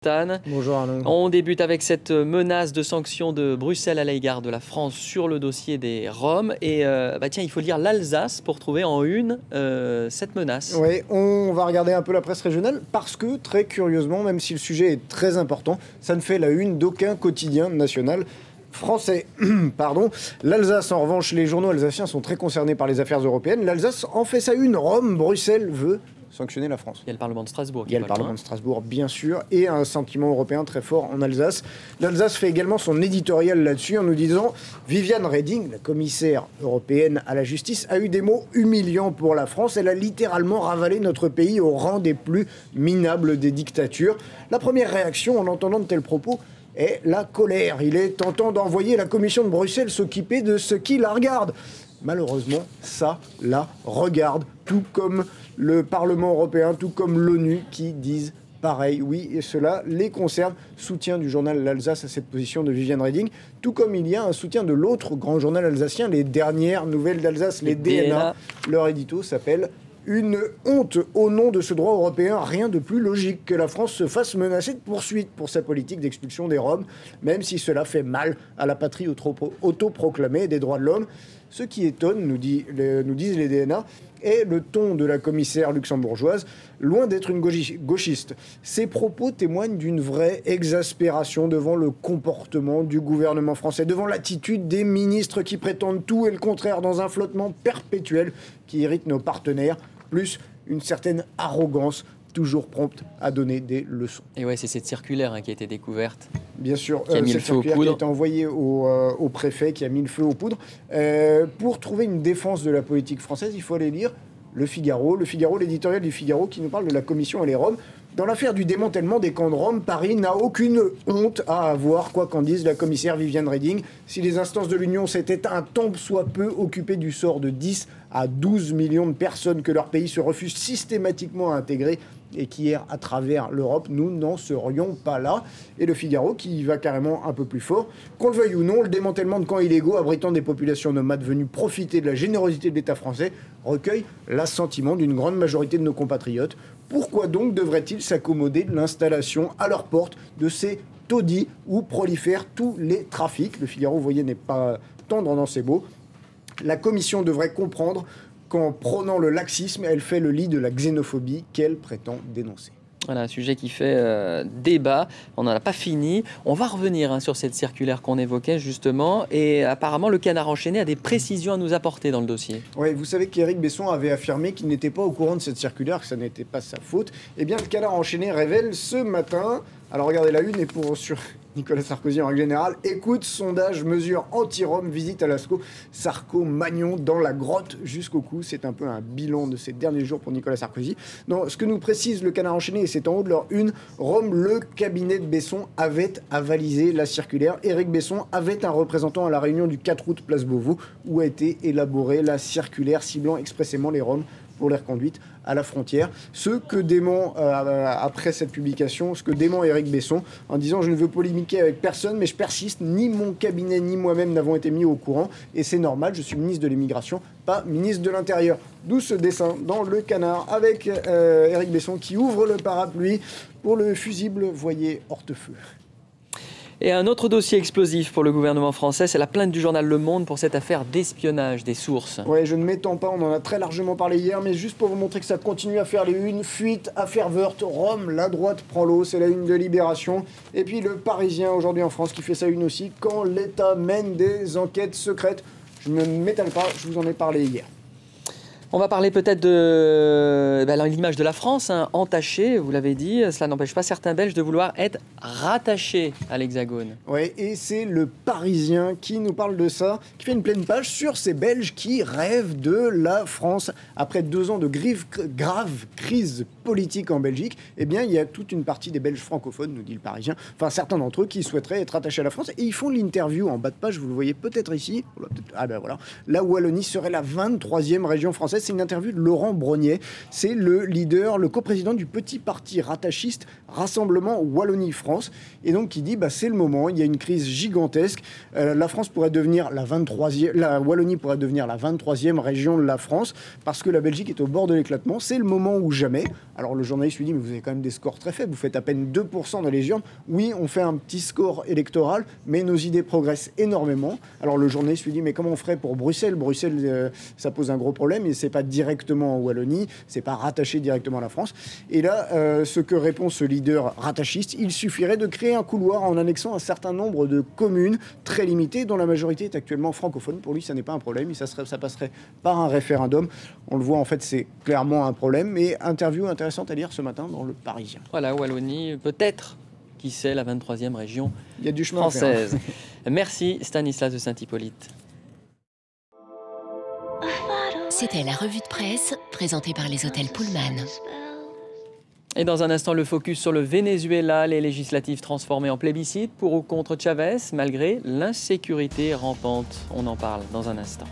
Bonjour Arnaud. On débute avec cette menace de sanctions de Bruxelles à l'égard de la France sur le dossier des Roms. Et tiens, il faut lire l'Alsace pour trouver en une cette menace. Oui, on va regarder un peu la presse régionale parce que, très curieusement, même si le sujet est très important, ça ne fait la une d'aucun quotidien national français. Pardon. L'Alsace, en revanche, les journaux alsaciens sont très concernés par les affaires européennes. L'Alsace en fait sa une. Rome, Bruxelles veut sanctionner la France. Il y a le Parlement de Strasbourg. Il y a le Parlement de Strasbourg, bien sûr, et un sentiment européen très fort en Alsace. L'Alsace fait également son éditorial là-dessus en nous disant « Viviane Reding, la commissaire européenne à la justice, a eu des mots humiliants pour la France. Elle a littéralement ravalé notre pays au rang des plus minables des dictatures. » La première réaction en entendant de tels propos est la colère. Il est tentant d'envoyer la Commission de Bruxelles s'occuper de ce qui la regarde. Malheureusement, ça la regarde, tout comme le Parlement européen, tout comme l'ONU, qui disent pareil. Oui, et cela les concerne. Soutien du journal L'Alsace à cette position de Viviane Reding, tout comme il y a un soutien de l'autre grand journal alsacien, les dernières nouvelles d'Alsace, les DNA. Leur édito s'appelle « Une honte au nom de ce droit européen, rien de plus logique que la France se fasse menacer de poursuite pour sa politique d'expulsion des Roms, même si cela fait mal à la patrie autoproclamée des droits de l'homme. Ce qui étonne, nous disent les DNA, est le ton de la commissaire luxembourgeoise, loin d'être une gauchiste. Ses propos témoignent d'une vraie exaspération devant le comportement du gouvernement français, devant l'attitude des ministres qui prétendent tout et le contraire dans un flottement perpétuel qui irrite nos partenaires, plus une certaine arrogance toujours prompte à donner des leçons. Et ouais, c'est cette circulaire qui a été découverte. Bien sûr, qui a mis le feu aux poudres. Qui a été envoyée au préfet, qui a mis le feu aux poudres. Pour trouver une défense de la politique française, il faut aller lire Le Figaro, l'éditorial du Figaro qui nous parle de la Commission et les Roms. Dans l'affaire du démantèlement des camps de Roms, Paris n'a aucune honte à avoir, quoi qu'en dise la commissaire Viviane Reding. Si les instances de l'Union s'étaient un tant soit peu occupées du sort de 10 à 12 millions de personnes que leur pays se refuse systématiquement à intégrer et qui errent à travers l'Europe, nous n'en serions pas là. Et le Figaro qui va carrément un peu plus fort. Qu'on le veuille ou non, le démantèlement de camps illégaux abritant des populations nomades venues profiter de la générosité de l'État français recueille l'assentiment d'une grande majorité de nos compatriotes. Pourquoi donc devraient-ils s'accommoder de l'installation à leur porte de ces taudis où prolifèrent tous les trafics ? Le Figaro, vous voyez, n'est pas tendre dans ses mots. La Commission devrait comprendre qu'en prônant le laxisme, elle fait le lit de la xénophobie qu'elle prétend dénoncer. Voilà, un sujet qui fait débat. On n'en a pas fini. On va revenir sur cette circulaire qu'on évoquait justement. Et apparemment, le Canard enchaîné a des précisions à nous apporter dans le dossier. Oui, vous savez qu'Éric Besson avait affirmé qu'il n'était pas au courant de cette circulaire, que ça n'était pas sa faute. Eh bien, le Canard enchaîné révèle ce matin... Alors regardez la une et sur Nicolas Sarkozy en règle générale. Écoute, sondage, mesure anti-Rome, visite à Lascaux, Sarko-Magnon dans la grotte jusqu'au cou. C'est un peu un bilan de ces derniers jours pour Nicolas Sarkozy. Non, ce que nous précise le Canard enchaîné, et c'est en haut de leur une, Rome, le cabinet de Besson avait avalisé la circulaire. Éric Besson avait un représentant à la réunion du 4 août place Beauvau où a été élaborée la circulaire ciblant expressément les Roms pour les reconduites à la frontière. Ce que dément, après cette publication, ce que dément Éric Besson, en disant « Je ne veux polémiquer avec personne, mais je persiste, ni mon cabinet, ni moi-même n'avons été mis au courant, et c'est normal, je suis ministre de l'Immigration, pas ministre de l'Intérieur. » D'où ce dessin dans le Canard, avec Éric Besson qui ouvre le parapluie pour le fusible voilier Hortefeux. Et un autre dossier explosif pour le gouvernement français, c'est la plainte du journal Le Monde pour cette affaire d'espionnage des sources. Oui, je ne m'étends pas, on en a très largement parlé hier, mais juste pour vous montrer que ça continue à faire les unes. Fuite, affaire Woerth, Rome, la droite prend l'eau, c'est la une de Libération. Et puis le Parisien, aujourd'hui en France, qui fait sa une aussi, quand l'État mène des enquêtes secrètes. Je ne m'étale pas, je vous en ai parlé hier. On va parler peut-être de l'image de la France, entachée, vous l'avez dit. Cela n'empêche pas certains Belges de vouloir être rattachés à l'Hexagone. Oui, et c'est le Parisien qui nous parle de ça, qui fait une pleine page sur ces Belges qui rêvent de la France. Après 2 ans de grave crise politique en Belgique, eh bien, il y a toute une partie des Belges francophones, nous dit le Parisien, enfin certains d'entre eux qui souhaiteraient être attachés à la France. Et ils font l'interview en bas de page, vous le voyez peut-être ici. Ah ben voilà, la Wallonie serait la 23e région française française. C'est une interview de Laurent Brogniet. C'est le leader, le coprésident du petit parti rattachiste Rassemblement Wallonie-France. Et donc, qui dit, c'est le moment, il y a une crise gigantesque. La France pourrait devenir la Wallonie pourrait devenir la 23e région de la France parce que la Belgique est au bord de l'éclatement. C'est le moment ou jamais. Alors, le journaliste lui dit, mais vous avez quand même des scores très faibles. Vous faites à peine 2% dans les urnes. Oui, on fait un petit score électoral, mais nos idées progressent énormément. Alors, le journaliste lui dit, mais comment on ferait pour Bruxelles ? Bruxelles, ça pose un gros problème et c'est pas directement en Wallonie, c'est pas rattaché directement à la France. Et là, ce que répond ce leader rattachiste, il suffirait de créer un couloir en annexant un certain nombre de communes très limitées dont la majorité est actuellement francophone. Pour lui, ça n'est pas un problème, ça passerait par un référendum. On le voit, en fait, c'est clairement un problème. Et interview intéressante à lire ce matin dans Le Parisien. Voilà, Wallonie, peut-être, qui sait, la 23e région Il y a du chemin française. à faire. Merci Stanislas de Saint-Hippolyte. C'était la revue de presse présentée par les hôtels Pullman. Et dans un instant, le focus sur le Venezuela, les législatives transformées en plébiscite pour ou contre Chavez, malgré l'insécurité rampante. On en parle dans un instant.